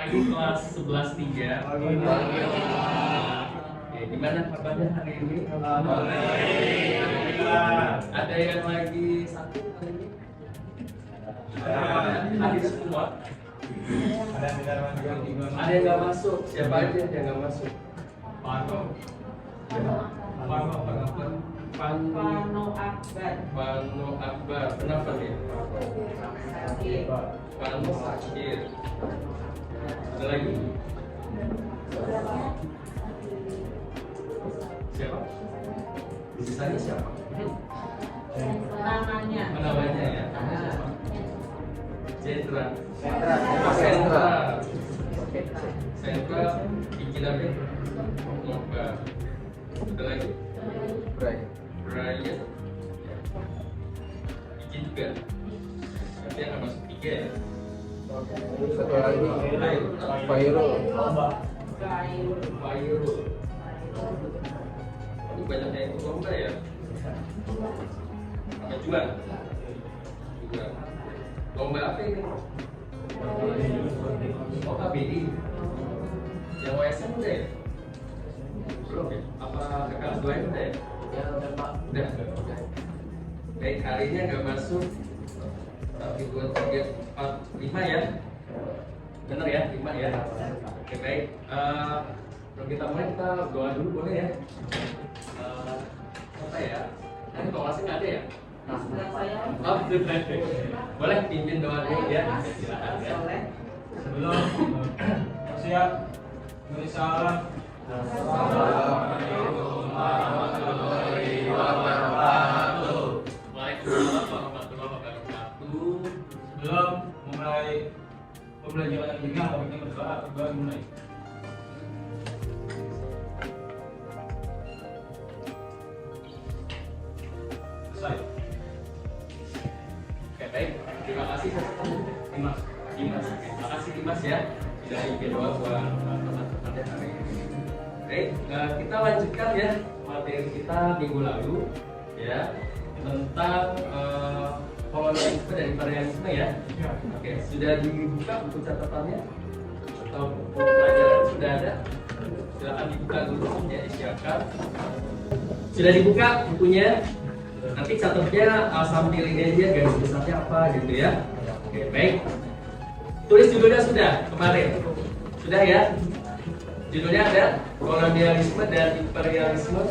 pagi kelas 11-3. Oke, gimana kabarnya hari ini? Ada yang lagi sakit hari ini? Hadir semua? Ada yang nggak masuk? Siapa aja yang nggak masuk? Pano Akbar. Kenapa nih? Pano sakit. Ada lagi? Siapa? Sisanya siapa? Namanya ya? Sentra bikin apa? Moga. Ada lagi? Brian. Bikin juga. Nanti akan masuk 3 ya? Satu lagi Fairul. Ini banyak yang ikut lomba ya? Apa juga? Lomba apa ini? Oh, KBI. Yang OSN udah ya? Belum ya? Apa kakak kelas 2 udah ya? Udah. Baik, hari ini nggak masuk. Tapi 2, 3, 4, 5 ya? Bener ya? 5 ya? Oke, baik. Kalau kita mulai, kita doa dulu boleh ya? Apa ya? Nanti kelasnya nggak ada ya? Oh, boleh pimpin doa dulu ya? Silakan ya. Sebelum siap, beri salam. Assalamualaikum warahmatullahi wabarakatuh. Waalaikumsalam warahmatullahi wabarakatuh. Sebelum memulai pembelajaran yang ini, kita berdoa mulai. Selesai. Oke, baik. Terima kasih Dimas. Terima kasih Dimas ya. Sudah bikin doa buat teman-teman hari ini. Baik, kita lanjutkan ya materi kita minggu lalu ya tentang kolonialisme dan imperialisme ya. Oke, sudah dibuka buku catatannya atau buku pelajaran sudah ada? Silakan dibuka dulu ya, disiapkan. Sudah dibuka bukunya. Nanti catatnya sambil ini aja garis besarnya apa gitu ya. Oke, baik. Tulis judulnya sudah kemarin. Sudah ya? Judulnya ada kolonialisme dan imperialisme.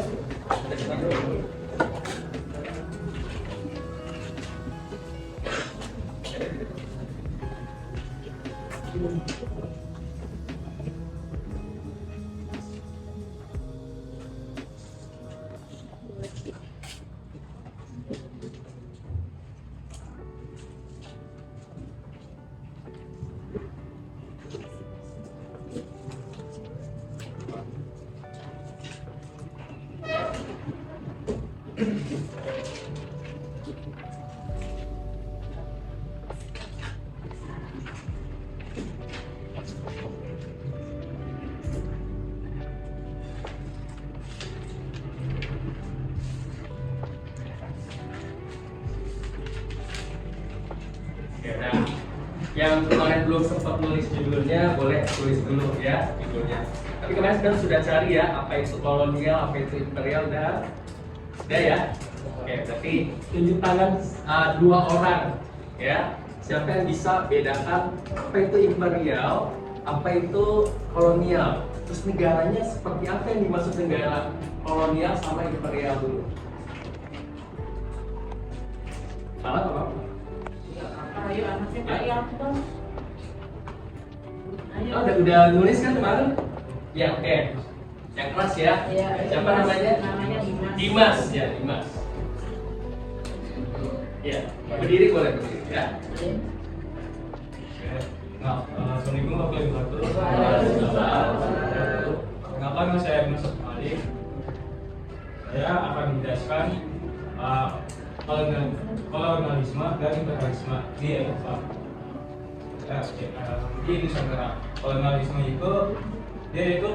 Yang kemarin belum sempat nulis judulnya, boleh tulis dulu ya judulnya. Tapi kemarin sekarang sudah cari ya, apa itu kolonial, apa itu imperial, udah ya. Oke, berarti tunjuk tangan 2 orang ya. Siapa yang bisa bedakan apa itu imperial, apa itu kolonial? Terus negaranya seperti apa yang dimaksud negara kolonial sama imperial dulu? Salah apa? Ayo anaknya Pak yang dong. Oh, udah nulis kan kemarin? Ya, oke. Yang kelas ya. Iya. Siapa namanya? Namanya Dimas. Dimas ya, Dimas. Ya, berdiri boleh berdiri ya. Nah, Assalamualaikum warahmatullahi wabarakatuh. Perkenalkan, saya Dimas Ali. Saya akan menjelaskan kolonialisme dan imperialisme di Eropa. Di Nusantara, kolonialisme itu dia itu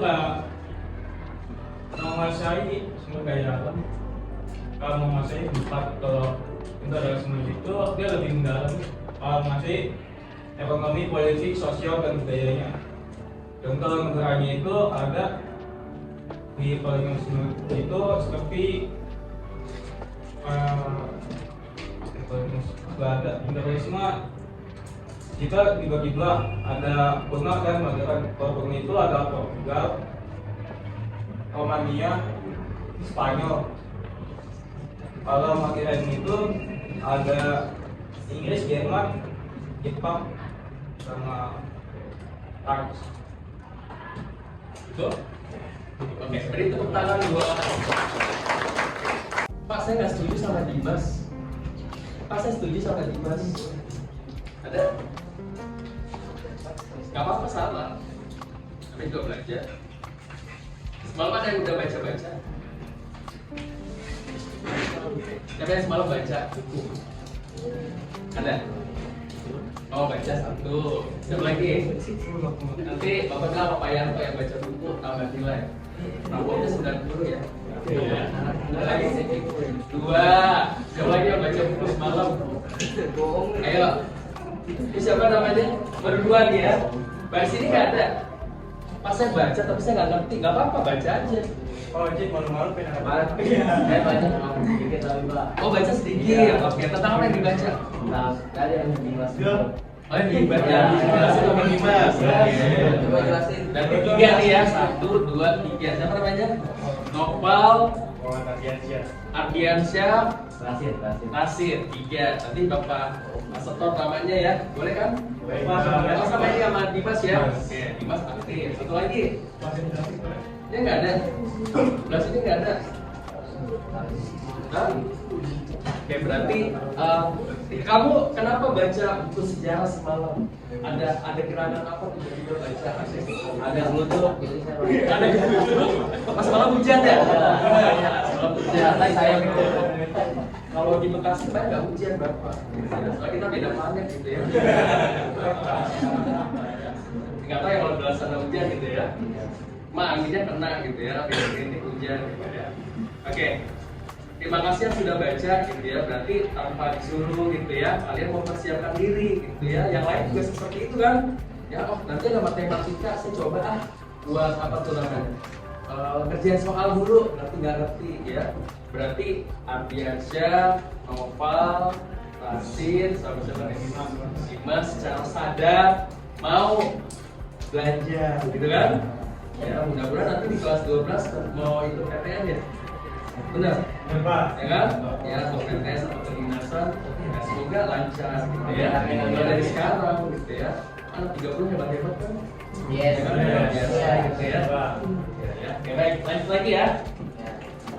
menguasai sumber daya alam, menguasai tempat. Kalau imperialisme itu dia lebih mendalam, menguasai ekonomi, politik, sosial dan budayanya. Dan kalau negaranya itu ada di paling itu seperti ada Indonesia kita dibagi belah, ada purna dan Magelang. Kalau purna itu ada Portugal, Romania, Spanyol. Kalau Magelang itu ada Inggris, Jerman, Jepang, sama Prancis. Betul? Oke, beri tepuk tangan buat Pak. Saya nggak setuju sama Dimas. Pak, saya setuju sama Dimas. Ada? Gak apa-apa, salah. Tapi juga belajar. Semalam ada yang udah baca-baca. Siapa yang semalam baca buku? Ada? Oh, baca satu. Siapa lagi? Nanti Bapak bilang Pak Yanto yang baca buku tambah nilai. Rapotnya 90 ya. Ada lagi? Dua. Siapa lagi yang baca buku semalam? Ayo. Ini siapa namanya? Berdua nih ya. Di sini nggak ada. Pas saya baca tapi saya nggak ngerti. Nggak apa-apa, baca aja. Oh, jadi malu-malu pengen Saya baca cuma sedikit tapi Pak. Oh, baca sedikit. Oke, tentang apa yang dibaca? Nah, tadi yang dimas. Oh, yang dibaca. Jelasin sama Dimas. Coba jelasin. Dan ketiga nih ya, 1, 2, 3. Siapa namanya? Nopal, Ardiansyah, Nasir. 3. Nanti Bapak setor namanya ya. Boleh kan? Baik. Oh, sama ini sama Dimas ya. Oke, Dimas aktif. Satu lagi. Ini nggak ada. Belas ini nggak ada. Hah? Oke, berarti kamu kenapa baca buku sejarah semalam? Ada gerangan apa tiba-tiba baca? Ada geluduk, jadi saya baca. Ada geluduk. Pas malam hujan ya? Semalam hujan. Saya Kalau di Bekasi kan nggak hujan Bapak. Soalnya kita beda planet gitu ya. Nggak tahu ya kalau belas sana hujan gitu ya. Anginnya kena gitu ya, rintik hujan gitu ya. Oke. Terima kasih yang sudah baca gitu ya. Berarti tanpa disuruh gitu ya, kalian mempersiapkan diri gitu ya. Yang lain juga seperti itu kan. Ya, oh nanti ada matematika, saya coba buat apa tuh namanya? Kerjaan soal dulu, nggak ngerti ya. Berarti Ardiansyah, Nopal, Nasir, sama-sama Dimas secara sadar mau belajar gitu kan. Ya mudah-mudahan nanti di kelas 12 mau ikut PTN ya. Benar? Ya kan? Ya untuk PTN atau kedinasan, ya semoga lancar gitu ya. Mulai dari sekarang gitu ya. Anak 30 hebat-hebat kan? Yes. Ya kan? Biasa gitu ya. Ya, oke baik, lanjut lagi ya.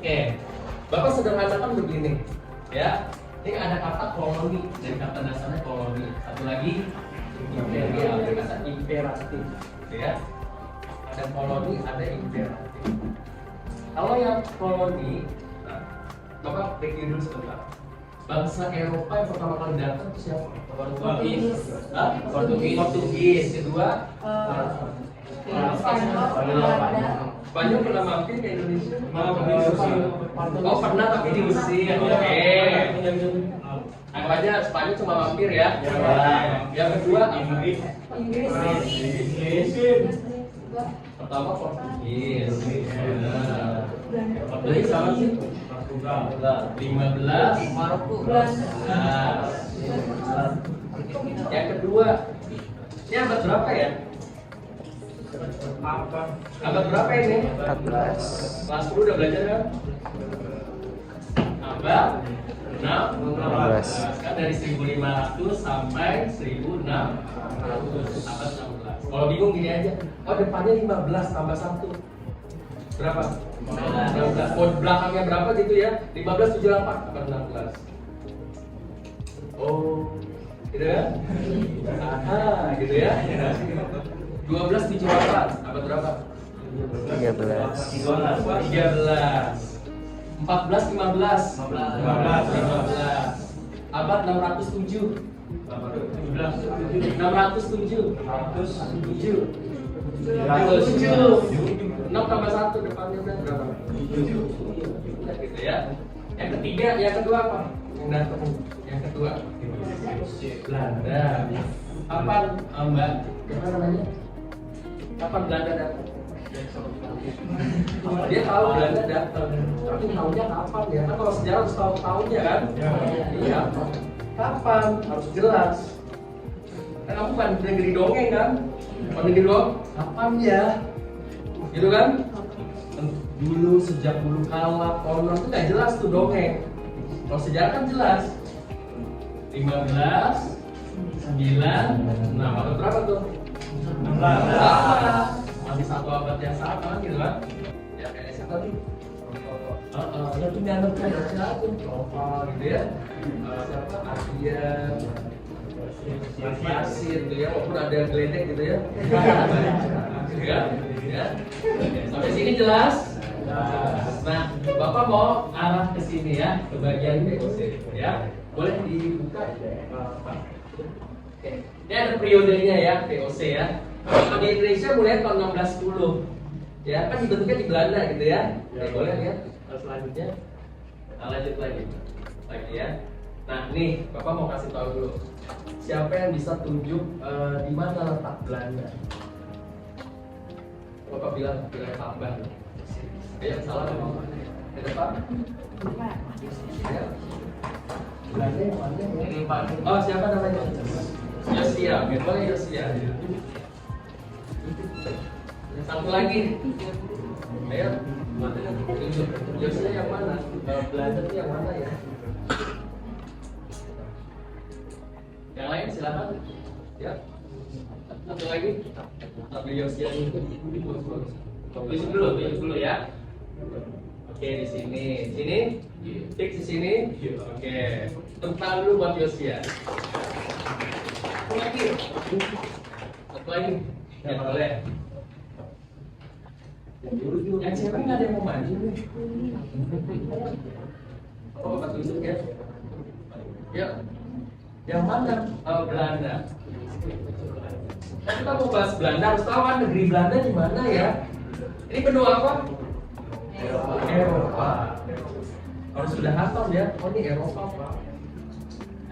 Oke, Bapak sederhanakan begini, ya. Ini ada kata koloni, dari kata dasarnya koloni. Satu lagi, imperial, dari kata imperatif, gitu ya. Ada koloni, ada imperatif. Kalau yang koloni, nah, Bapak review dulu sebentar. Bangsa Eropa yang pertama kali datang itu siapa? Portugis. Portugis. Kedua, Spanyol pernah mampir ke Indonesia? Oh pernah tapi di Mesir. Oke. Anggap aja Spanyol cuma mampir ya. Yang kedua Inggris. Pertama Portugis. Portugis sama sih? 15. Maroko. Yang kedua, ini abad berapa ya? Abad berapa ini? 14. Kelas 10 udah belajar kan? Abad 16 kan dari 1500 sampai 1600. Abad 16. Kalau bingung gini aja. Oh depannya 15 tambah 1. Berapa? 16. Oh belakangnya berapa gitu ya? 1578 abad 16. Oh, gitu kan? Aha, gitu ya. 1278 abad berapa? 13. 1415 abad 607 6 tambah 1 depannya udah berapa? 7 gitu ya. Yang ketiga, yang kedua apa? Yang kedua Belanda. Apa Mbak? Apa namanya? Kapan Belanda datang? Dia tahu Belanda datang, tapi tahunya kapan ya? Kan kalau sejarah harus tahu tahunnya kan? Iya. Kapan? Harus jelas. Kan kamu kan negeri dongeng kan? Kalau negeri dongeng, kapan ya? Gitu kan? Dulu sejak dulu kala konon itu nggak jelas tuh dongeng. Kalau sejarah kan jelas. 15, 9, nah abad berapa tuh? 16. Masih satu abad yang sama gitu kan? Ya kayak siapa nih? Ya punya anak kayak siapa? Eropa gitu ya? Siapa? Asia, Pasir gitu ya? Walaupun ada geledek gitu ya? Ya. Sampai sini jelas? Nah, Bapak mau arah ke sini ya, ke bagian POC ya. Boleh dibuka Pak. Oke. Ini ada periodenya ya, POC ya. Kalau di Indonesia mulai tahun 1610. Ya, kan dibentuknya di Belanda gitu ya. Oke, boleh lihat selanjutnya. Nah, lanjut lagi. Lagi ya. Nah, nih Bapak mau kasih tahu dulu. Siapa yang bisa tunjuk di mana letak Belanda? Bapak bilang tambah. Ayo, salah apa? Ke depan. Ya. Belanda yang mana ya? Ini Pak. Oh, siapa namanya? Yosia. Boleh Yosia. Satu lagi. Ayo. Yosia yang mana? Belanda itu yang mana ya? Yang lain silakan. Ya. Satu lagi. Tapi Yosia itu tulis dulu ya. Oke, di sini. Sini. Fix di sini. Oke. Tentang dulu buat Yosia. Satu lagi. Ya boleh. Yang siapa nggak ada yang mau maju nih? Oh, Bapak tunjuk ya. Ya. Yang mana? Belanda. Kita mau bahas Belanda, harus tahu kan negeri Belanda di mana ya? Ini benua apa? Eropa. Harus sudah hafal ya. Oh, ini Eropa, Pak.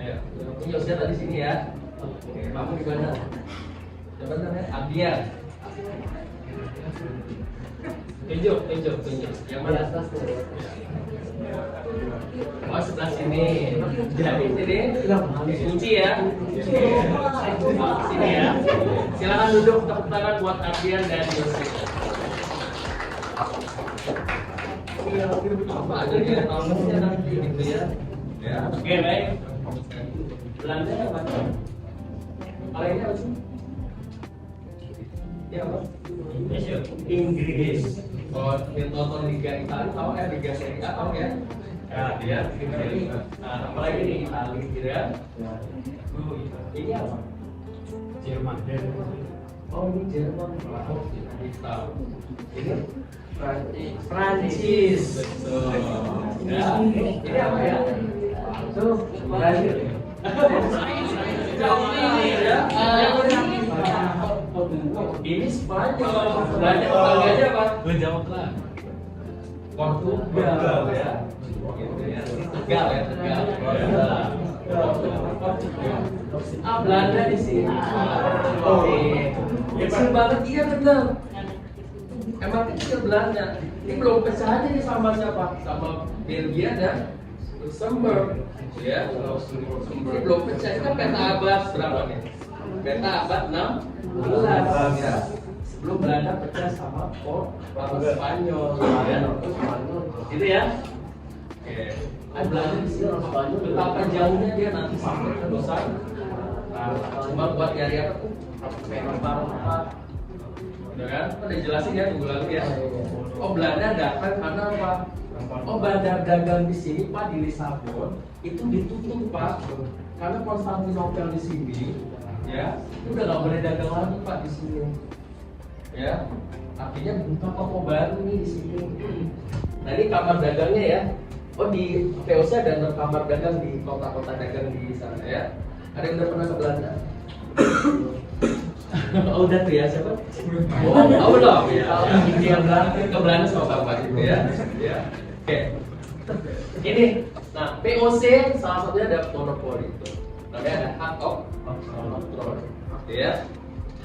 Ayo, ini Yosia tadi sini ya. Oke, kamu di mana? Siapa namanya? Abian. Tunjuk. Yang mana? Oh, sebelah sini. Jadi sini kunci ya. Sini ya. Silakan duduk, tepuk tangan buat Abian dan Yosia. Apa ada di tahunnya nanti gitu ya? Ya. Oke, baik. Belanda yang mana? Kalau ini apa sih? Ya apa? Inggris. Oh, nonton Liga Italia, tahu ya? Liga Serie A, tahu ya? Ya, dia. Nah, apalagi di Italia gitu ya? Ini apa? Jerman. Oh, ini Jerman. Oh, tahu. Ini Prancis. Betul. Ya. Ini apa ya? Tuh, Brazil. Ini Spanyol. Belanda tetangganya apa? Jawab lah. Portugal ya. Gitu ya. Tegal ya, Tegal. Belanda di sini. Oke. Kecil banget, iya benar. Emang kecil Belanda. Ini belum pecah aja nih sama siapa? Sama Belgia dan Luxembourg. Ya, ini belum pecah. Ini kan peta abad berapa nih? Peta abad 16 ya. Sebelum Belanda pecah sama Spanyol. Ya, gitu ya. Oke. Belanda di sini orang Spanyol. Betapa jauhnya dia nanti sampai ke Nusantara. Nah, cuma buat nyari apa tuh? Rempah-rempah. Udah kan? Udah jelasin ya minggu lalu ya. Oh, Belanda datang karena apa? Oh, bandar dagang di sini Pak, di Lisabon itu ditutup Pak, karena Konstantinopel di sini, ya, itu udah nggak boleh dagang lagi Pak di sini, ya. Artinya buka toko baru nih di sini. Nah, ini kamar dagangnya ya. Oh, di VOC ada kamar dagang di kota-kota dagang di sana ya. Ada yang udah pernah ke Belanda? Oh, udah tuh ya, siapa? Oh belum ya. Yang Belanda ke Belanda sama Bapak gitu ya. Ya. Oke. Ini, nah POC salah satunya ada monopoli itu. Namanya ada hak of control. Ya.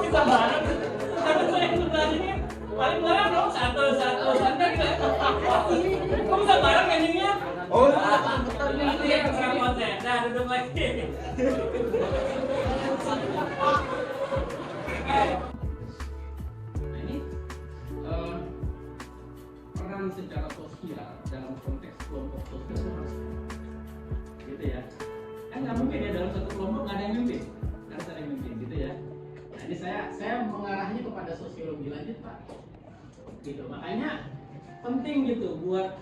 Bisa bareng. Tapi saya sebelah ini paling bareng dong satu santai gitu. Kok bisa bareng endingnya? Oh, Nanti ya kurang konsen. Nah, duduk lagi. Nah, ini peran secara sosial dalam konteks kelompok sosial, gitu ya. Kan nggak mungkin ya dalam satu kelompok nggak ada yang mimpin, harus ada yang mimpin, gitu ya. Nah, ini saya mengarahnya kepada sosiologi lanjut, Pak. Gitu, makanya penting gitu buat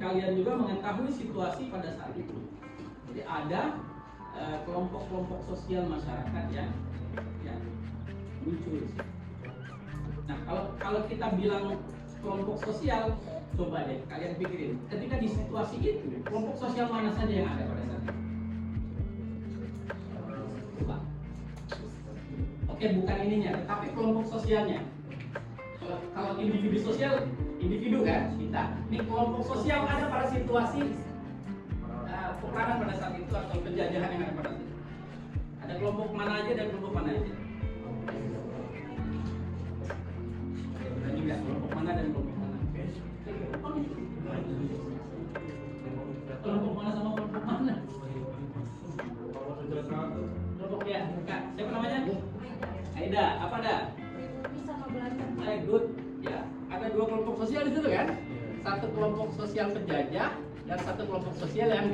kalian juga mengetahui situasi pada saat itu. Jadi ada kelompok-kelompok sosial masyarakat yang muncul. Nah, kalau kita bilang kelompok sosial, coba deh kalian pikirin, ketika di situasi itu kelompok sosial mana saja yang ada pada saat itu? Coba. Oke, bukan ininya, tetapi kelompok sosialnya. Kalau individu sosial, individu kan kita. Ini kelompok sosial ada pada situasi peperangan pada saat itu atau penjajahan yang ada pada saat itu. Ada kelompok mana aja dan kelompok mana aja. Dan juga kelompok mana dan kelompok mana. Kelompok mana sama kelompok mana? Kelompok ya, Kak. Siapa namanya? Aida. Apa ada? Good, ya. Ada dua kelompok sosial di situ kan? Satu kelompok sosial penjajah dan satu kelompok sosial yang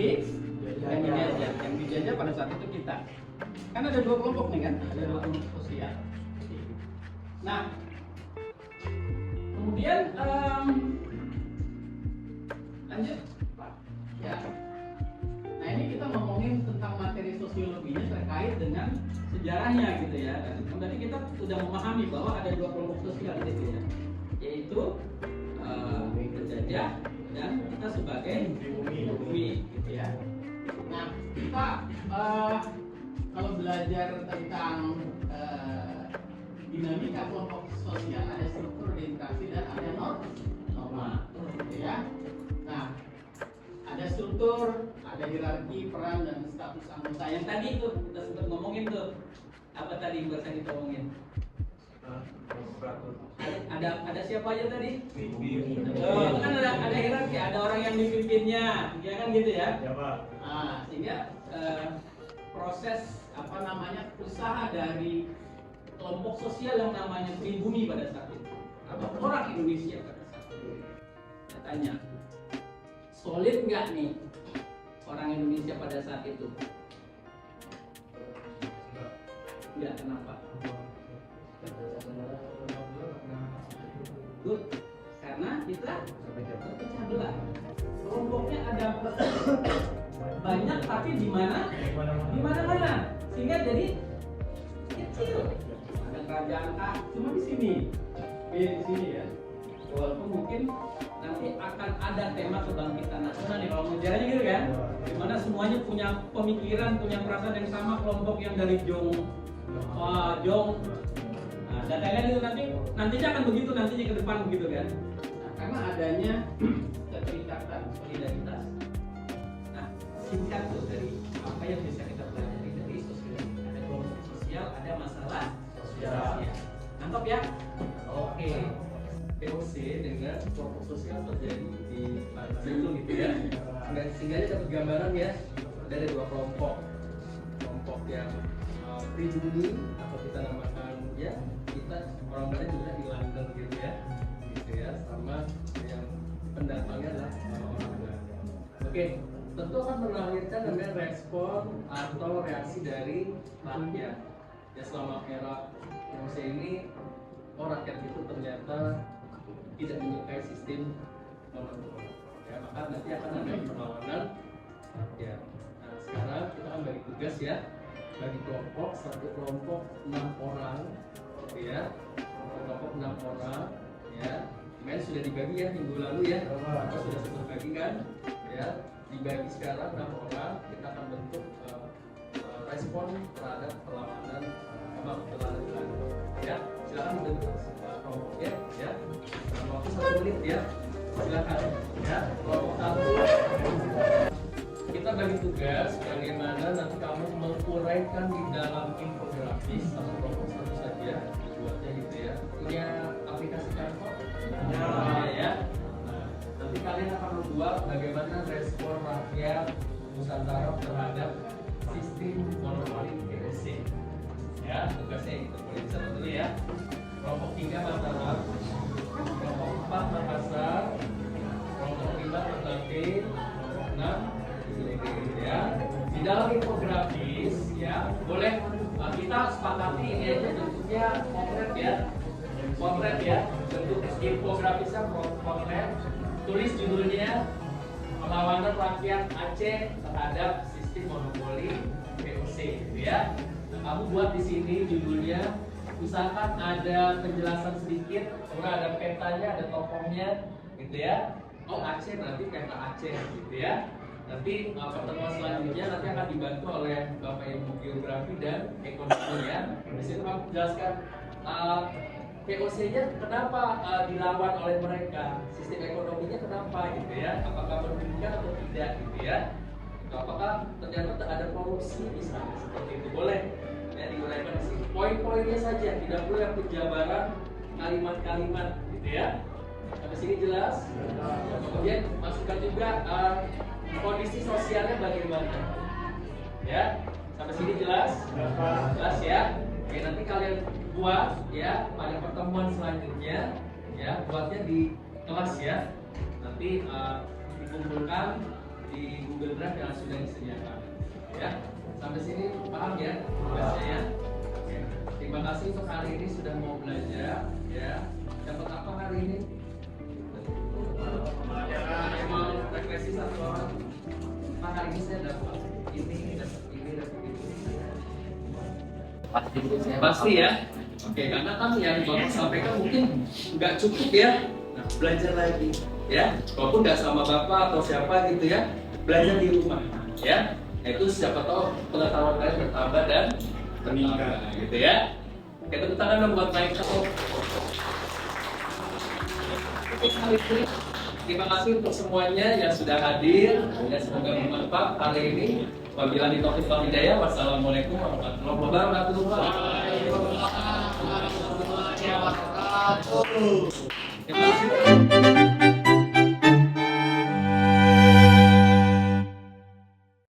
dijajah pada saat itu kita. Kan ada dua kelompok nih kan? Ada dua kelompok sosial. Nah, kemudian lanjut, Pak. Ya. Nah, ini kita ngomongin tentang materi sosiologinya terkait dengan sejarahnya gitu ya. Dan berarti kita sudah memahami bahwa ada dua kelompok sosial di situ ya, yaitu penjajah dan kita sebagai pribumi gitu ya. Nah, kita kalau belajar tentang dinamika kelompok sosial ada struktur, ada interaksi dan ada norma gitu ya. Nah, ada struktur, ada hierarki, peran dan status anggota. Yang tadi itu kita sempat ngomongin tuh. Apa tadi yang barusan kita omongin? Ada siapa aja tadi? Oh, kan ada hierarki, ada orang yang dipimpinnya, ya kan gitu ya? Ya, Pak. Nah, sehingga proses usaha dari kelompok sosial yang namanya pribumi pada saat itu atau orang Indonesia pada saat itu. Saya tanya, solid nggak nih orang Indonesia pada saat itu? Enggak, kenapa? Good. Karena kita pecah belah. Kelompoknya ada banyak tapi di mana-mana. Sehingga jadi kecil. Ada kerajaan A cuma di sini. B di sini ya. Walaupun mungkin nanti akan ada tema kebangkitan nasional nih kalau menjaranya gitu kan. Dimana semuanya punya pemikiran, punya perasaan yang sama, kelompok yang dari Jong. Nah, dan lain-lain itu nantinya akan begitu nantinya ke depan begitu kan. Nah, karena adanya keterikatan solidaritas. Nah, singkat tuh dari apa yang bisa kita pelajari dari sosial. Ada kelompok sosial, ada masalah sosial. Nangkep ya? Oke. POC dengan kelompok sosial terjadi di Bandung gitu ya. Sehingga dapat gambaran ya dari dua kelompok yang pribumi atau kita namakan ya kita orang Bali juga di London gitu ya sama yang pendatangnya adalah orang Belanda. Oke, tentu akan melahirkan namanya respon atau reaksi dari rakyat ya selama era POC ini. Rakyat itu ternyata tidak menyukai sistem monopoli ya, maka nanti akan ada perlawanan rakyat. Nah sekarang kita akan bagi tugas ya, bagi kelompok, satu kelompok 6 orang ya, kelompok 6 orang ya. Kemarin sudah dibagi ya minggu lalu ya, kita sudah sempat bagi kan ya, dibagi sekarang 6 orang. Kita akan bentuk respon terhadap perlawanan ya. Silakan bentuk kelompoknya ya, waktu 1 menit ya, silakan ya. Kelompok 1 kita bagi tugas bagaimana nanti kamu menguraikan di dalam infografis satu kelompok satu saja dibuatnya gitu ya. Punya aplikasi Canva? Ya. Nanti kalian akan membuat bagaimana respon rakyat Nusantara terhadap sistem monopoli POC. Ya, tugasnya itu boleh dicatat dulu ya. Kelompok 3 Mataram, kelompok 4 Makassar, kelompok 5 Ternate, kelompok 6 ya. Di dalam infografis ya, boleh kita sepakati ini aja bentuknya potret ya. Bentuk infografisnya potret. Tulis judulnya perlawanan rakyat Aceh terhadap sistem monopoli POC gitu ya. Kamu buat di sini judulnya, usahakan ada penjelasan sedikit, kemudian ada petanya, ada tokohnya, gitu ya. Oh Aceh berarti peta Aceh, gitu ya. Nanti pertemuan selanjutnya nanti akan dibantu oleh Bapak Ibu Geografi dan Ekonomi ya. Di situ kamu jelaskan POC-nya kenapa dilawan oleh mereka, sistem ekonominya kenapa, gitu ya. Apakah merugikan atau tidak, gitu ya. Apakah ternyata ada korupsi di sana, seperti itu boleh. Ya, diuraikan di sini. Poin-poinnya saja, tidak perlu yang penjabaran kalimat-kalimat, gitu ya. Sampai sini jelas. Kemudian masukkan juga kondisi sosialnya bagaimana, ya. Sampai sini jelas, jelas ya. Oke, nanti kalian buat ya pada pertemuan selanjutnya, ya buatnya di kelas ya. Nanti dikumpulkan di Google Drive yang sudah disediakan, ya. Sampai sini paham ya tugasnya ya. Oke. Terima kasih untuk hari ini sudah mau belajar ya. Dapat apa hari ini? Memang regresi satu orang. Pak hari ini saya dapat ini, dapat ini. Pasti ya. Oke, karena kan yang Bapak sampaikan mungkin nggak cukup ya. Nah, belajar lagi ya. Walaupun nggak sama Bapak atau siapa gitu ya, belajar di rumah ya. Itu siapa tahu pengetahuan kalian bertambah dan meningkat gitu ya. Oke, tepuk tangan dong buat Mike. Terima kasih untuk semuanya yang sudah hadir dan semoga bermanfaat hari ini. Wabillahi taufiq wal hidayah. Wassalamualaikum warahmatullahi wabarakatuh. Terima kasih.